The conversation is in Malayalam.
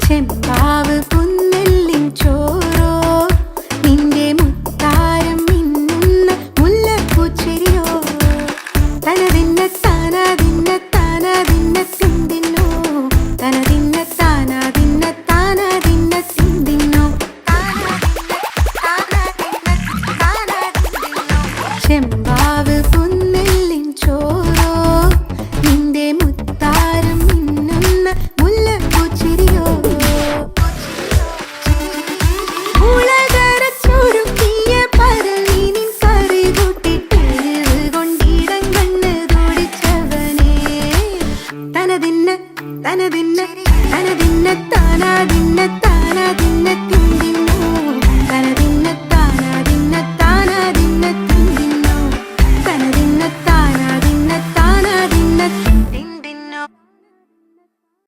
ചെമ്പാവ് പുന്നെല്ലിൻ ചോറോ നിന്റെ മുത്താരം മിന്നുന്ന മുല്ലപ്പൂച്ചെരിയോ തനതിന്ന താനാതിന്ന താനാതിന്ന തിന്തിന്നോ തനതിന്ന താനാതിന്ന താനാതിന്ന തിന്തിന്നോ ചെമ്പാവ് പുന്നെല്ലിൻ ചോറോ നിന്റെ മുത്താരം മിന്നുന്ന മുല്ലപ്പൂച്ചെരിയോ ഉളകരച്ചൊരുക്കിയ പരലിനിൻ കറി കൂട്ടിട്ട് കൊണ്ടിടം കണ്ണ് തുടിച്ചവനേ തനതിന്ന തനതിന്ന തനതിന്ന താനാതിന്ന താനാതിന്ന തിന്തിന്നോ തനതിന്ന താനാതിന്ന താനാതിന്ന